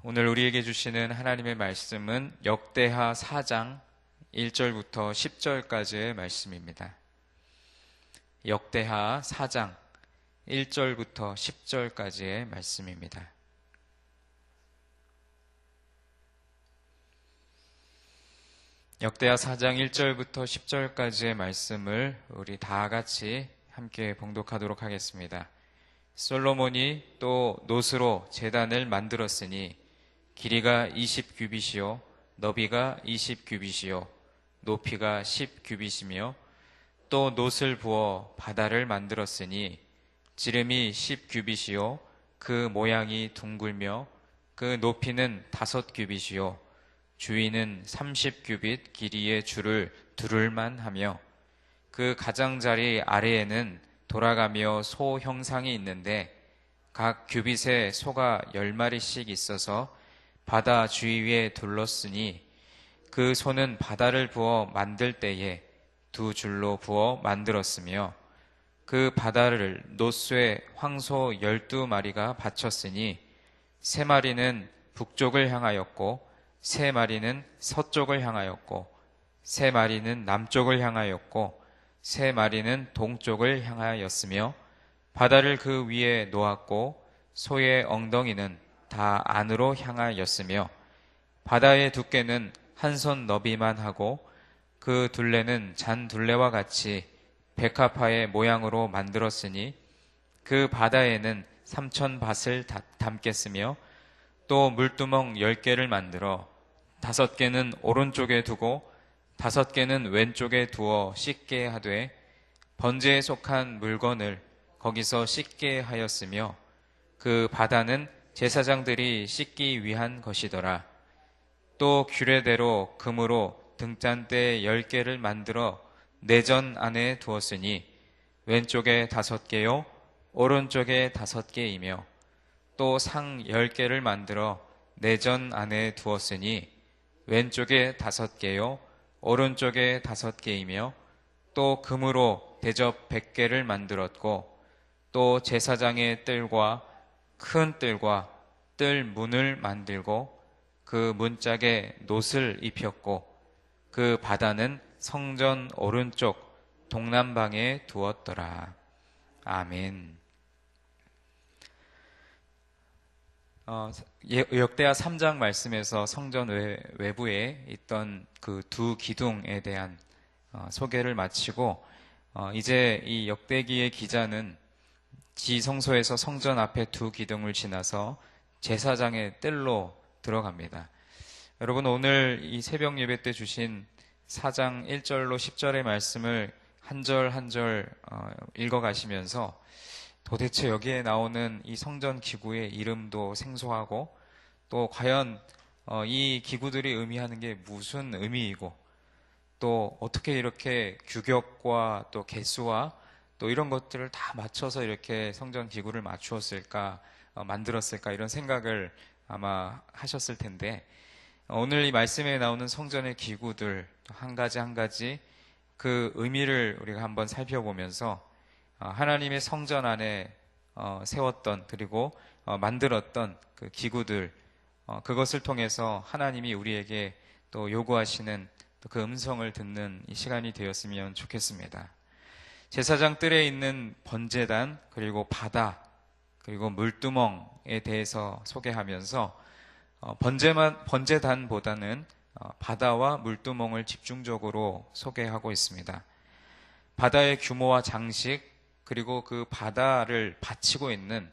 오늘 우리에게 주시는 하나님의 말씀은 역대하 4장 1절부터 10절까지의 말씀입니다. 역대하 4장 1절부터 10절까지의 말씀입니다. 역대하 4장 1절부터 10절까지의 말씀을 우리 다 같이 함께 봉독하도록 하겠습니다. 솔로몬이 또 놋으로 제단을 만들었으니 길이가 20규빗이요 너비가 20규빗이요 높이가 10규빗이며 또 놋을 부어 바다를 만들었으니 지름이 10규빗이요 그 모양이 둥글며 그 높이는 5규빗이요 주위는 30규빗 길이의 줄을 두를만 하며 그 가장자리 아래에는 돌아가며 소 형상이 있는데 각 규빗에 소가 10마리씩 있어서 바다 주위에 둘렀으니 그 소는 바다를 부어 만들 때에 2줄로 부어 만들었으며 그 바다를 놋쇠 황소 12마리가 받쳤으니 3마리는 북쪽을 향하였고 3마리는 서쪽을 향하였고 3마리는 남쪽을 향하였고 3마리는 동쪽을 향하였으며 바다를 그 위에 놓았고 소의 엉덩이는 다 안으로 향하였으며 바다의 두께는 한 손 너비만 하고 그 둘레는 잔 둘레와 같이 백합화의 모양으로 만들었으니 그 바다에는 3,000밭을 담겠으며 또 물두멍 10개를 만들어 5개는 오른쪽에 두고 5개는 왼쪽에 두어 씻게 하되 번제에 속한 물건을 거기서 씻게 하였으며 그 바다는 제사장들이 씻기 위한 것이더라. 또 규례대로 금으로 등잔대 10개를 만들어 내전 안에 두었으니 왼쪽에 5개요 오른쪽에 5개이며 또 상 10개를 만들어 내전 안에 두었으니 왼쪽에 5개요 오른쪽에 5개이며 또 금으로 대접 100개를 만들었고 또 제사장의 뜰과 큰 뜰과 뜰 문을 만들고 그 문짝에 놋을 입혔고 그 바다는 성전 오른쪽 동남방에 두었더라. 아멘. 역대하 3장 말씀에서 성전 외부에 있던 그 2 기둥에 대한 소개를 마치고 이제 이 역대기의 기자는 지성소에서 성전 앞에 2 기둥을 지나서 제사장의 뜰로 들어갑니다. 여러분 오늘 이 새벽 예배 때 주신 4장 1절로 10절의 말씀을 한 절 한 절 읽어가시면서 도대체 여기에 나오는 이 성전 기구의 이름도 생소하고 또 과연 이 기구들이 의미하는 게 무슨 의미이고 또 어떻게 이렇게 규격과 또 개수와 또 이런 것들을 다 맞춰서 이렇게 성전 기구를 맞추었을까 만들었을까 이런 생각을 아마 하셨을 텐데 오늘 이 말씀에 나오는 성전의 기구들 한 가지 한 가지 그 의미를 우리가 한번 살펴보면서 하나님의 성전 안에 세웠던 그리고 만들었던 그 기구들 그것을 통해서 하나님이 우리에게 또 요구하시는 그 음성을 듣는 이 시간이 되었으면 좋겠습니다. 제사장 뜰에 있는 번제단 그리고 바다 그리고 물두멍에 대해서 소개하면서 번제단보다는 바다와 물두멍을 집중적으로 소개하고 있습니다. 바다의 규모와 장식 그리고 그 바다를 받치고 있는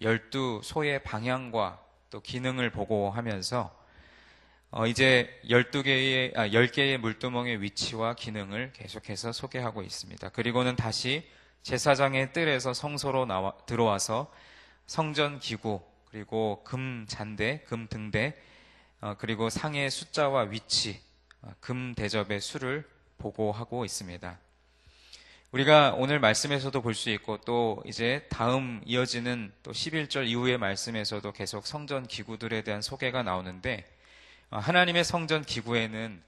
12소의 방향과 또 기능을 보고하면서 이제 10개의 물두멍의 위치와 기능을 계속해서 소개하고 있습니다. 그리고는 다시 제사장의 뜰에서 성소로 들어와서 성전 기구, 그리고 금 잔대, 금 등대, 그리고 상의 숫자와 위치, 금 대접의 수를 보고하고 있습니다. 우리가 오늘 말씀에서도 볼 수 있고 또 이제 다음 이어지는 또 11절 이후의 말씀에서도 계속 성전 기구들에 대한 소개가 나오는데 하나님의 성전 기구에는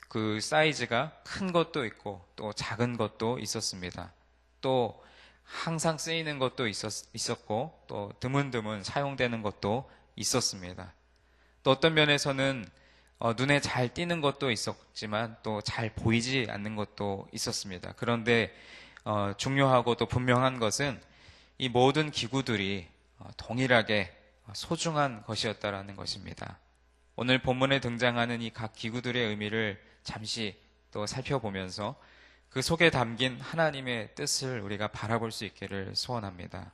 그 사이즈가 큰 것도 있고 또 작은 것도 있었습니다. 또 항상 쓰이는 것도 있었고 또 드문드문 사용되는 것도 있었습니다. 또 어떤 면에서는 눈에 잘 띄는 것도 있었지만 또 잘 보이지 않는 것도 있었습니다. 그런데 중요하고 또 분명한 것은 이 모든 기구들이 동일하게 소중한 것이었다라는 것입니다. 오늘 본문에 등장하는 이 각 기구들의 의미를 잠시 또 살펴보면서 그 속에 담긴 하나님의 뜻을 우리가 바라볼 수 있기를 소원합니다.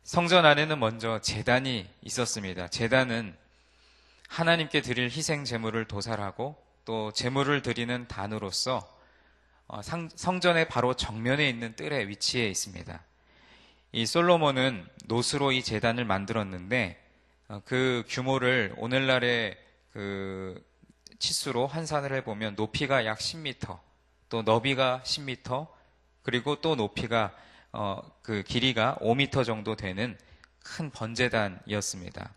성전 안에는 먼저 제단이 있었습니다. 제단은 하나님께 드릴 희생 제물을 도살하고 또 제물을 드리는 단으로서 성전의 바로 정면에 있는 뜰의 위치에 있습니다. 이 솔로몬은 노스로 이 제단을 만들었는데 그 규모를 오늘날의 그 치수로 환산을 해보면 높이가 약 10m, 또 너비가 10m, 그리고 또 높이가 그 길이가 5m 정도 되는 큰 번제단이었습니다.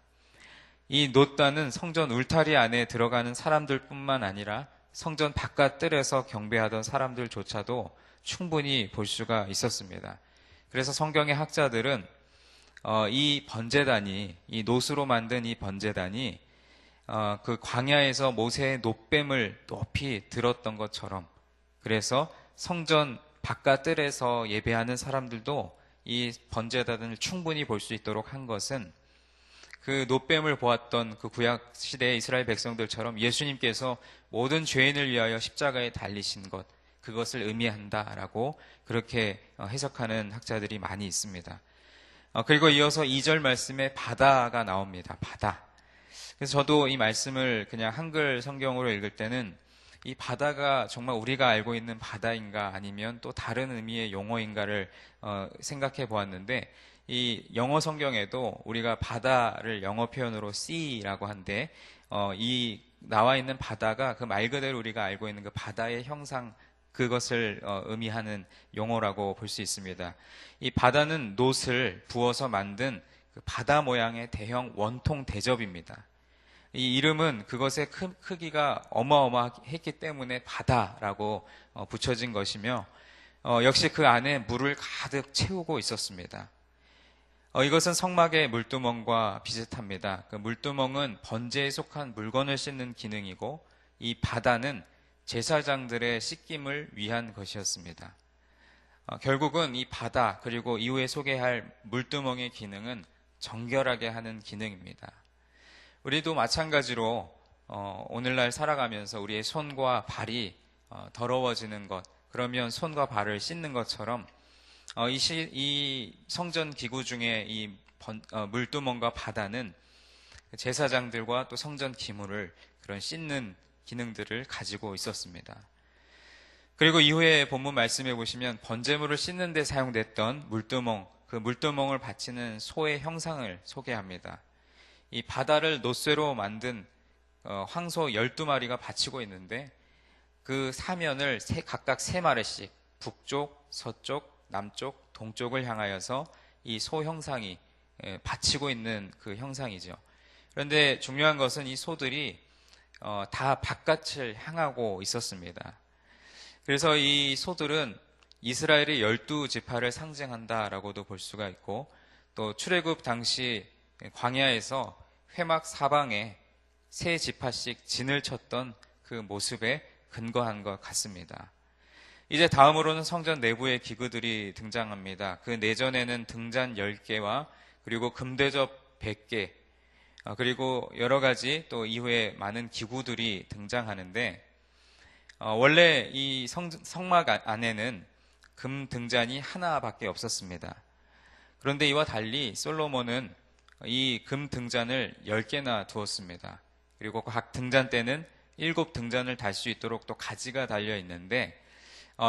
이 놋단은 성전 울타리 안에 들어가는 사람들뿐만 아니라 성전 바깥 뜰에서 경배하던 사람들조차도 충분히 볼 수가 있었습니다. 그래서 성경의 학자들은 이 번제단이, 이 놋으로 만든 이 번제단이 그 광야에서 모세의 놋뱀을 높이 들었던 것처럼, 그래서 성전 바깥 뜰에서 예배하는 사람들도 이 번제단을 충분히 볼 수 있도록 한 것은 그 놋뱀을 보았던 그 구약 시대의 이스라엘 백성들처럼 예수님께서 모든 죄인을 위하여 십자가에 달리신 것, 그것을 의미한다라고 그렇게 해석하는 학자들이 많이 있습니다. 그리고 이어서 2절 말씀에 바다가 나옵니다. 바다. 그래서 저도 이 말씀을 그냥 한글 성경으로 읽을 때는 이 바다가 정말 우리가 알고 있는 바다인가 아니면 또 다른 의미의 용어인가를 생각해 보았는데, 이 영어 성경에도 우리가 바다를 영어 표현으로 sea라고 한데 이 나와 있는 바다가 그 말 그대로 우리가 알고 있는 그 바다의 형상, 그것을 의미하는 용어라고 볼 수 있습니다. 이 바다는 놋을 부어서 만든 그 바다 모양의 대형 원통 대접입니다. 이 이름은 그것의 크기가 어마어마했기 때문에 바다라고 붙여진 것이며 역시 그 안에 물을 가득 채우고 있었습니다. 이것은 성막의 물두멍과 비슷합니다. 그 물두멍은 번제에 속한 물건을 씻는 기능이고, 이 바다는 제사장들의 씻김을 위한 것이었습니다. 결국은 이 바다 그리고 이후에 소개할 물두멍의 기능은 정결하게 하는 기능입니다. 우리도 마찬가지로 오늘날 살아가면서 우리의 손과 발이 더러워지는 것, 그러면 손과 발을 씻는 것처럼 이 성전 기구 중에 이 물두멍과 바다는 제사장들과 또 성전 기물을 그런 씻는 기능들을 가지고 있었습니다. 그리고 이후에 본문 말씀해 보시면 번제물을 씻는 데 사용됐던 물두멍, 그 물두멍을 바치는 소의 형상을 소개합니다. 이 바다를 놋쇠로 만든 황소 12마리가 바치고 있는데, 그 사면을 각각 3마리씩 북쪽, 서쪽, 남쪽, 동쪽을 향하여서 이 소 형상이 바치고 있는 그 형상이죠. 그런데 중요한 것은 이 소들이 다 바깥을 향하고 있었습니다. 그래서 이 소들은 이스라엘의 12지파를 상징한다라고도 볼 수가 있고, 또 출애굽 당시 광야에서 회막 사방에 3지파씩 진을 쳤던 그 모습에 근거한 것 같습니다. 이제 다음으로는 성전 내부의 기구들이 등장합니다. 그 내전에는 등잔 10개와 그리고 금대접 100개, 그리고 여러 가지 또 이후에 많은 기구들이 등장하는데, 원래 이 성막 안에는 금 등잔이 하나밖에 없었습니다. 그런데 이와 달리 솔로몬은 이 금 등잔을 10개나 두었습니다. 그리고 각 등잔대는 7등잔을 달 수 있도록 또 가지가 달려 있는데,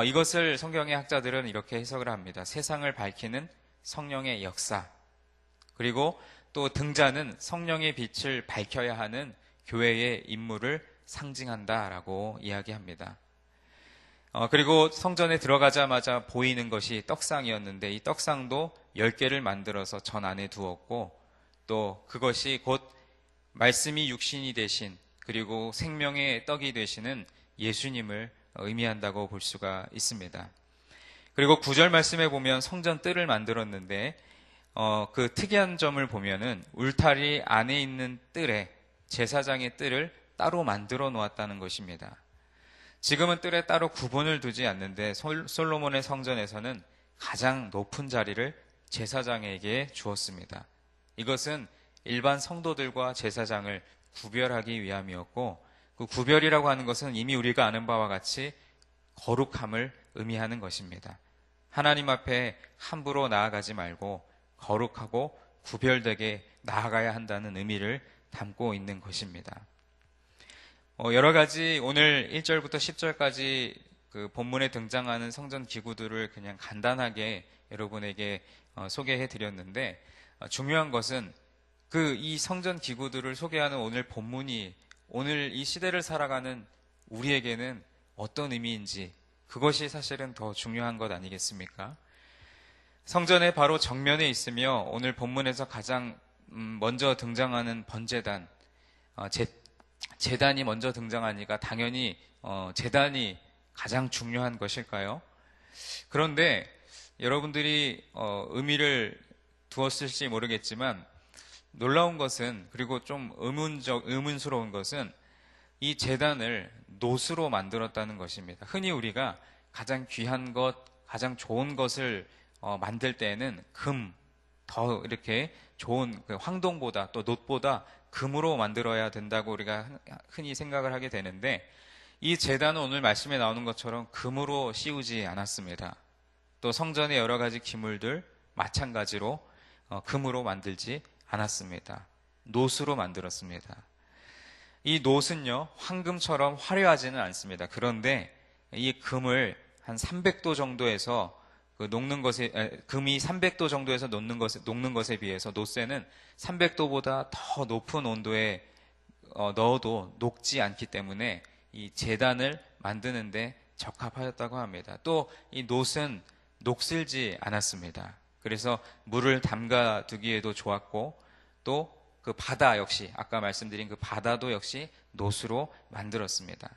이것을 성경의 학자들은 이렇게 해석을 합니다. 세상을 밝히는 성령의 역사, 그리고 또 등잔은 성령의 빛을 밝혀야 하는 교회의 임무를 상징한다라고 이야기합니다. 그리고 성전에 들어가자마자 보이는 것이 떡상이었는데, 이 떡상도 10개를 만들어서 전 안에 두었고, 또 그것이 곧 말씀이 육신이 되신, 그리고 생명의 떡이 되시는 예수님을 의미한다고 볼 수가 있습니다. 그리고 9절 말씀에 보면 성전 뜰을 만들었는데 그 특이한 점을 보면은 울타리 안에 있는 뜰에 제사장의 뜰을 따로 만들어 놓았다는 것입니다. 지금은 뜰에 따로 구분을 두지 않는데 솔로몬의 성전에서는 가장 높은 자리를 제사장에게 주었습니다. 이것은 일반 성도들과 제사장을 구별하기 위함이었고, 그 구별이라고 하는 것은 이미 우리가 아는 바와 같이 거룩함을 의미하는 것입니다. 하나님 앞에 함부로 나아가지 말고 거룩하고 구별되게 나아가야 한다는 의미를 담고 있는 것입니다. 여러 가지 오늘 1절부터 10절까지 그 본문에 등장하는 성전 기구들을 그냥 간단하게 여러분에게 소개해 드렸는데, 중요한 것은 이 성전 기구들을 소개하는 오늘 본문이 오늘 이 시대를 살아가는 우리에게는 어떤 의미인지, 그것이 사실은 더 중요한 것 아니겠습니까? 성전의 바로 정면에 있으며 오늘 본문에서 가장 먼저 등장하는 번제단, 제단이 먼저 등장하니까 당연히 제단이 가장 중요한 것일까요? 그런데 여러분들이 의미를 두었을지 모르겠지만 놀라운 것은, 그리고 좀 의문스러운 것은 이 제단을 노수로 만들었다는 것입니다. 흔히 우리가 가장 귀한 것, 가장 좋은 것을 만들 때에는 더 이렇게 좋은 황동보다 또 놋보다 금으로 만들어야 된다고 우리가 흔히 생각을 하게 되는데, 이 제단은 오늘 말씀에 나오는 것처럼 금으로 씌우지 않았습니다. 또 성전의 여러 가지 기물들 마찬가지로 금으로 만들지 않았습니다. 노수로 만들었습니다. 이 놋은요, 황금처럼 화려하지는 않습니다. 그런데 이 금을 한 300도 정도에서 금이 300도 정도에서 녹는 것에 비해서 놋에는 300도보다 더 높은 온도에 넣어도 녹지 않기 때문에 이 제단을 만드는데 적합하였다고 합니다. 또 이 놋은 녹슬지 않았습니다. 그래서 물을 담가 두기에도 좋았고, 또 그 바다 역시, 아까 말씀드린 그 바다도 역시 놋으로 만들었습니다.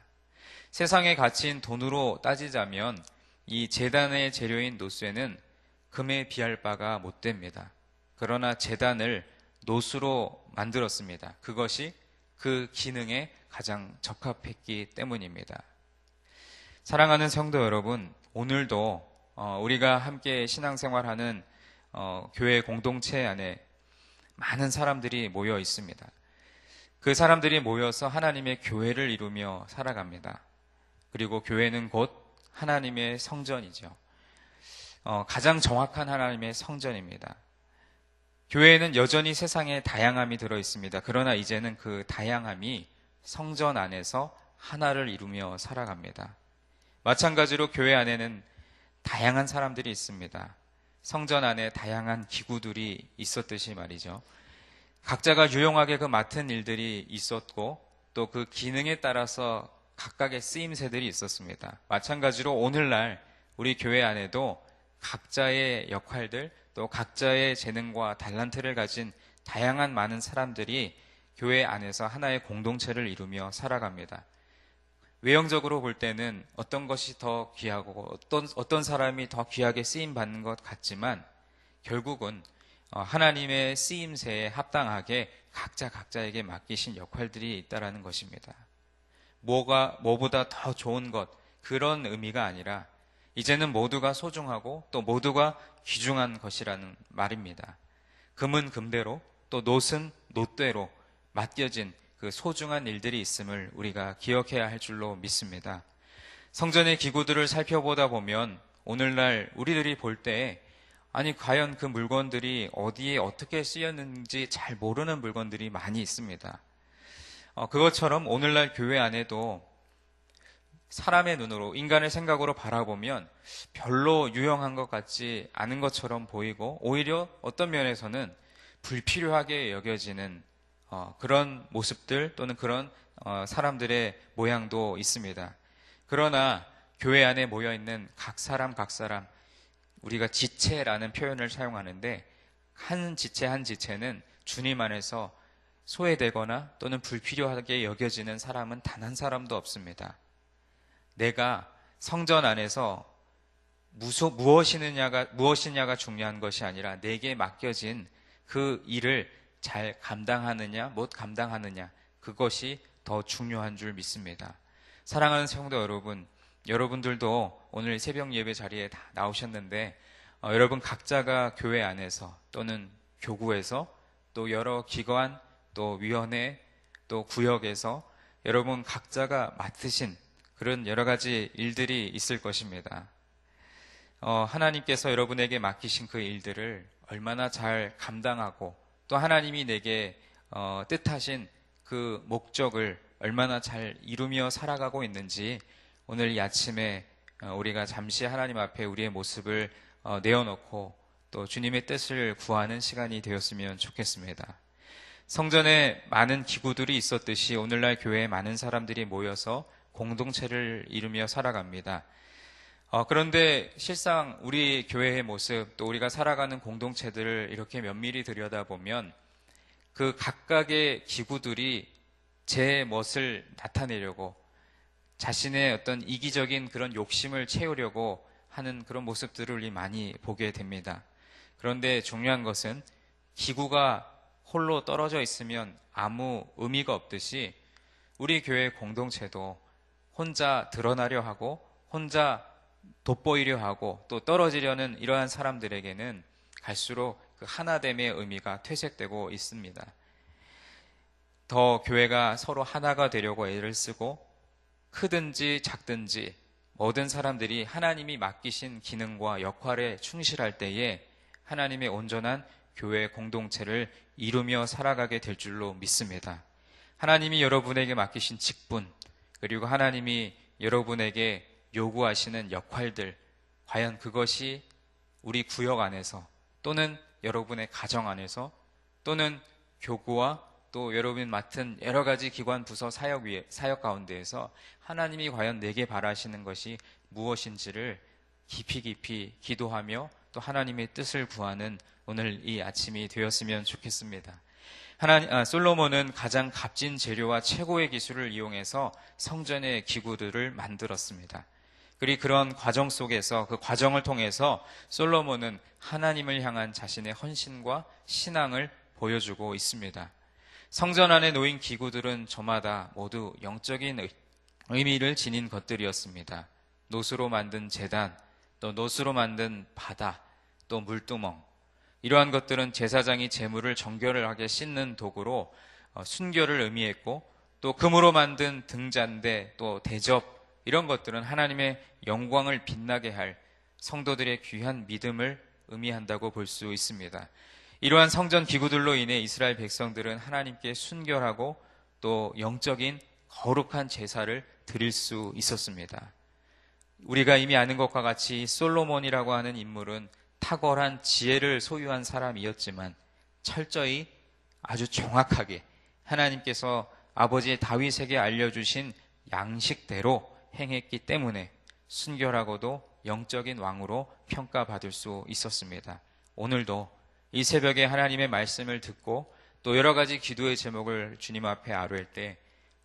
세상의 가치인 돈으로 따지자면 이 제단의 재료인 놋에는 금에 비할 바가 못 됩니다. 그러나 제단을 놋으로 만들었습니다. 그것이 그 기능에 가장 적합했기 때문입니다. 사랑하는 성도 여러분, 오늘도 우리가 함께 신앙생활하는 교회 공동체 안에 많은 사람들이 모여 있습니다. 그 사람들이 모여서 하나님의 교회를 이루며 살아갑니다. 그리고 교회는 곧 하나님의 성전이죠. 가장 정확한 하나님의 성전입니다. 교회에는 여전히 세상에 다양함이 들어 있습니다. 그러나 이제는 그 다양함이 성전 안에서 하나를 이루며 살아갑니다. 마찬가지로 교회 안에는 다양한 사람들이 있습니다. 성전 안에 다양한 기구들이 있었듯이 말이죠. 각자가 유용하게 그 맡은 일들이 있었고, 또 그 기능에 따라서 각각의 쓰임새들이 있었습니다. 마찬가지로 오늘날 우리 교회 안에도 각자의 역할들, 또 각자의 재능과 달란트를 가진 다양한 많은 사람들이 교회 안에서 하나의 공동체를 이루며 살아갑니다. 외형적으로 볼 때는 어떤 것이 더 귀하고 어떤 사람이 더 귀하게 쓰임 받는 것 같지만, 결국은 하나님의 쓰임새에 합당하게 각자에게 맡기신 역할들이 있다라는 것입니다. 뭐보다 더 좋은 것, 그런 의미가 아니라 이제는 모두가 소중하고 또 모두가 귀중한 것이라는 말입니다. 금은 금대로, 또 놋은 놋대로 맡겨진 그 소중한 일들이 있음을 우리가 기억해야 할 줄로 믿습니다. 성전의 기구들을 살펴보다 보면 오늘날 우리들이 볼 때 과연 그 물건들이 어디에 어떻게 쓰였는지 잘 모르는 물건들이 많이 있습니다. 그것처럼 오늘날 교회 안에도 사람의 눈으로, 인간의 생각으로 바라보면 별로 유용한 것 같지 않은 것처럼 보이고, 오히려 어떤 면에서는 불필요하게 여겨지는 그런 모습들, 또는 그런 사람들의 모양도 있습니다. 그러나 교회 안에 모여있는 각 사람 우리가 지체라는 표현을 사용하는데, 한 지체는 주님 안에서 소외되거나 또는 불필요하게 여겨지는 사람은 단 한 사람도 없습니다. 내가 성전 안에서 무엇이냐가 중요한 것이 아니라 내게 맡겨진 그 일을 잘 감당하느냐 못 감당하느냐, 그것이 더 중요한 줄 믿습니다. 사랑하는 성도 여러분, 여러분들도 오늘 새벽 예배 자리에 다 나오셨는데 여러분 각자가 교회 안에서 또는 교구에서 또 여러 기관 또 위원회 또 구역에서 여러분 각자가 맡으신 그런 여러 가지 일들이 있을 것입니다. 하나님께서 여러분에게 맡기신 그 일들을 얼마나 잘 감당하고 또 하나님이 내게 뜻하신 그 목적을 얼마나 잘 이루며 살아가고 있는지 오늘 이 아침에 우리가 잠시 하나님 앞에 우리의 모습을 내어놓고 또 주님의 뜻을 구하는 시간이 되었으면 좋겠습니다. 성전에 많은 기구들이 있었듯이 오늘날 교회에 많은 사람들이 모여서 공동체를 이루며 살아갑니다. 그런데 실상 우리 교회의 모습 또 우리가 살아가는 공동체들을 이렇게 면밀히 들여다보면 그 각각의 기구들이 제 멋을 나타내려고 자신의 어떤 이기적인 그런 욕심을 채우려고 하는 그런 모습들을 우리 많이 보게 됩니다. 그런데 중요한 것은 기구가 홀로 떨어져 있으면 아무 의미가 없듯이 우리 교회 공동체도 혼자 드러나려 하고 혼자 돋보이려 하고 또 떨어지려는 이러한 사람들에게는 갈수록 그 하나됨의 의미가 퇴색되고 있습니다. 더 교회가 서로 하나가 되려고 애를 쓰고 크든지 작든지 모든 사람들이 하나님이 맡기신 기능과 역할에 충실할 때에 하나님의 온전한 교회 공동체를 이루며 살아가게 될 줄로 믿습니다. 하나님이 여러분에게 맡기신 직분 그리고 하나님이 여러분에게 요구하시는 역할들 과연 그것이 우리 구역 안에서 또는 여러분의 가정 안에서 또는 교구와 또 여러분이 맡은 여러 가지 기관 부서 사역 가운데에서 하나님이 과연 내게 바라시는 것이 무엇인지를 깊이 기도하며 또 하나님의 뜻을 구하는 오늘 이 아침이 되었으면 좋겠습니다. 솔로몬은 가장 값진 재료와 최고의 기술을 이용해서 성전의 기구들을 만들었습니다. 그리고 그런 과정 속에서 그 과정을 통해서 솔로몬은 하나님을 향한 자신의 헌신과 신앙을 보여주고 있습니다. 성전 안에 놓인 기구들은 저마다 모두 영적인 의미를 지닌 것들이었습니다. 노수로 만든 제단, 또 노수로 만든 바다, 또 물두멍 이러한 것들은 제사장이 제물을 정결하게 씻는 도구로 순결을 의미했고 또 금으로 만든 등잔대 또 대접 이런 것들은 하나님의 영광을 빛나게 할 성도들의 귀한 믿음을 의미한다고 볼 수 있습니다. 이러한 성전 기구들로 인해 이스라엘 백성들은 하나님께 순결하고 또 영적인 거룩한 제사를 드릴 수 있었습니다. 우리가 이미 아는 것과 같이 솔로몬이라고 하는 인물은 탁월한 지혜를 소유한 사람이었지만 철저히 아주 정확하게 하나님께서 아버지 다윗에게 알려주신 양식대로 행했기 때문에 순결하고도 영적인 왕으로 평가받을 수 있었습니다. 오늘도 이 새벽에 하나님의 말씀을 듣고 또 여러 가지 기도의 제목을 주님 앞에 아뢰을 때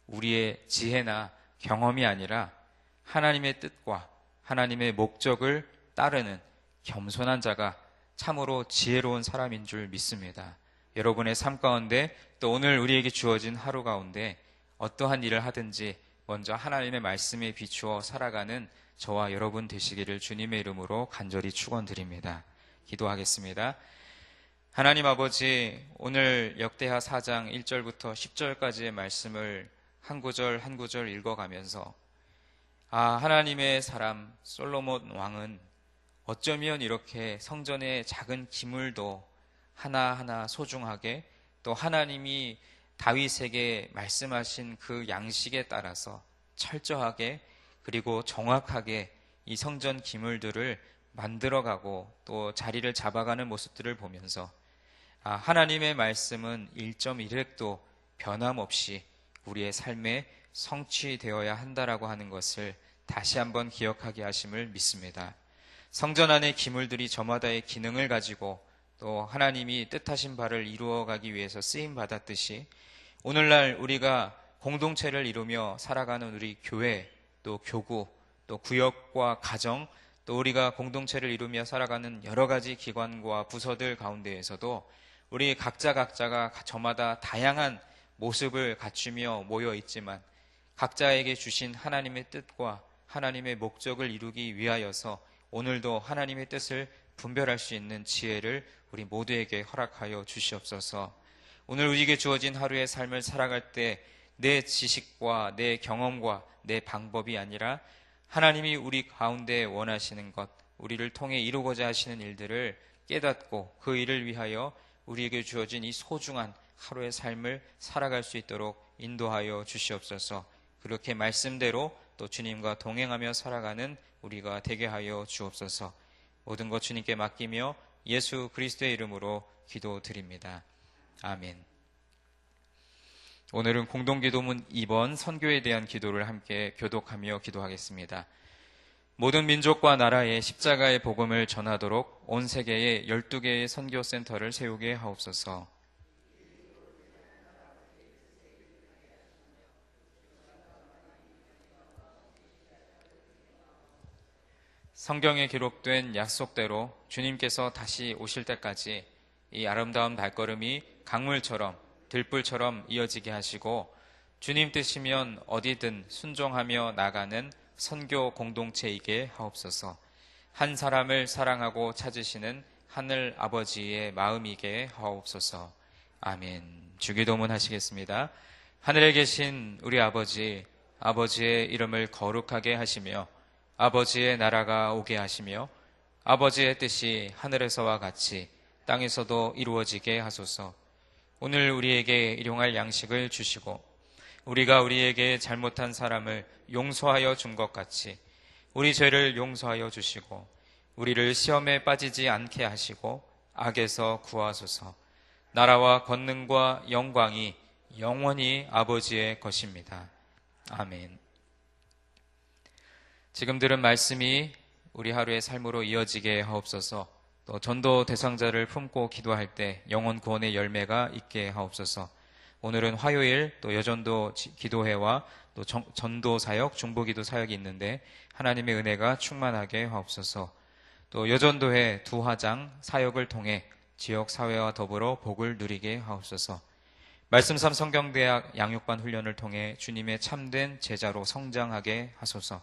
우리의 지혜나 경험이 아니라 하나님의 뜻과 하나님의 목적을 따르는 겸손한 자가 참으로 지혜로운 사람인 줄 믿습니다. 여러분의 삶 가운데 또 오늘 우리에게 주어진 하루 가운데 어떠한 일을 하든지 먼저 하나님의 말씀에 비추어 살아가는 저와 여러분 되시기를 주님의 이름으로 간절히 축원드립니다. 기도하겠습니다. 하나님 아버지, 오늘 역대하 4장 1절부터 10절까지의 말씀을 한 구절 한 구절 읽어가면서 하나님의 사람 솔로몬 왕은 어쩌면 이렇게 성전의 작은 기물도 하나하나 소중하게 또 하나님이 다윗에게 말씀하신 그 양식에 따라서 철저하게 그리고 정확하게 이 성전 기물들을 만들어가고 또 자리를 잡아가는 모습들을 보면서 하나님의 말씀은 1.1획도 변함없이 우리의 삶에 성취되어야 한다라고 하는 것을 다시 한번 기억하게 하심을 믿습니다. 성전 안의 기물들이 저마다의 기능을 가지고 또 하나님이 뜻하신 바를 이루어가기 위해서 쓰임받았듯이 오늘날 우리가 공동체를 이루며 살아가는 우리 교회 또 교구 또 구역과 가정 또 우리가 공동체를 이루며 살아가는 여러 가지 기관과 부서들 가운데에서도 우리 각자가 저마다 다양한 모습을 갖추며 모여 있지만 각자에게 주신 하나님의 뜻과 하나님의 목적을 이루기 위하여서 오늘도 하나님의 뜻을 분별할 수 있는 지혜를 우리 모두에게 허락하여 주시옵소서. 오늘 우리에게 주어진 하루의 삶을 살아갈 때 내 지식과 내 경험과 내 방법이 아니라 하나님이 우리 가운데 원하시는 것, 우리를 통해 이루고자 하시는 일들을 깨닫고 그 일을 위하여 우리에게 주어진 이 소중한 하루의 삶을 살아갈 수 있도록 인도하여 주시옵소서. 그렇게 말씀대로 또 주님과 동행하며 살아가는 우리가 되게 하여 주옵소서. 모든 것 주님께 맡기며 예수 그리스도의 이름으로 기도드립니다. 아멘. 오늘은 공동기도문 2번 선교에 대한 기도를 함께 교독하며 기도하겠습니다. 모든 민족과 나라에 십자가의 복음을 전하도록 온 세계에 12개의 선교센터를 세우게 하옵소서. 성경에 기록된 약속대로 주님께서 다시 오실 때까지 이 아름다운 발걸음이 강물처럼 들불처럼 이어지게 하시고 주님 뜻이면 어디든 순종하며 나가는 선교 공동체이게 하옵소서. 한 사람을 사랑하고 찾으시는 하늘 아버지의 마음이게 하옵소서. 아멘. 주기도문 하시겠습니다. 하늘에 계신 우리 아버지, 아버지의 이름을 거룩하게 하시며 아버지의 나라가 오게 하시며 아버지의 뜻이 하늘에서와 같이 땅에서도 이루어지게 하소서. 오늘 우리에게 일용할 양식을 주시고 우리가 우리에게 잘못한 사람을 용서하여 준 것 같이 우리 죄를 용서하여 주시고 우리를 시험에 빠지지 않게 하시고 악에서 구하소서. 나라와 권능과 영광이 영원히 아버지의 것입니다. 아멘. 지금 들은 말씀이 우리 하루의 삶으로 이어지게 하옵소서. 또 전도 대상자를 품고 기도할 때 영혼 구원의 열매가 있게 하옵소서. 오늘은 화요일 또 여전도 기도회와 또 전도 사역, 중보기도 사역이 있는데 하나님의 은혜가 충만하게 하옵소서. 또 여전도회 두 화장 사역을 통해 지역 사회와 더불어 복을 누리게 하옵소서. 말씀삼 성경대학 양육반 훈련을 통해 주님의 참된 제자로 성장하게 하소서.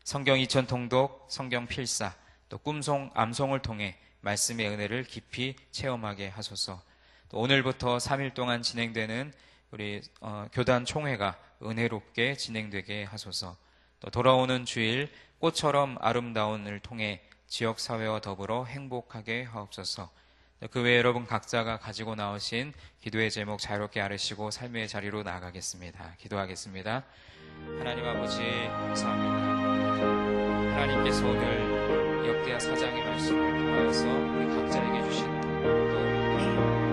성경 2000 통독, 성경 필사, 또 꿈송, 암송을 통해 말씀의 은혜를 깊이 체험하게 하소서. 또 오늘부터 3일 동안 진행되는 우리 교단 총회가 은혜롭게 진행되게 하소서. 또 돌아오는 주일 꽃처럼 아름다운을 통해 지역사회와 더불어 행복하게 하옵소서. 그 외에 여러분 각자가 가지고 나오신 기도의 제목 자유롭게 아뢰시고 삶의 자리로 나아가겠습니다. 기도하겠습니다. 하나님 아버지 감사합니다. 하나님께서 오늘 역대하 4장의 말씀을 통하여서 우리 각자에게 주신 또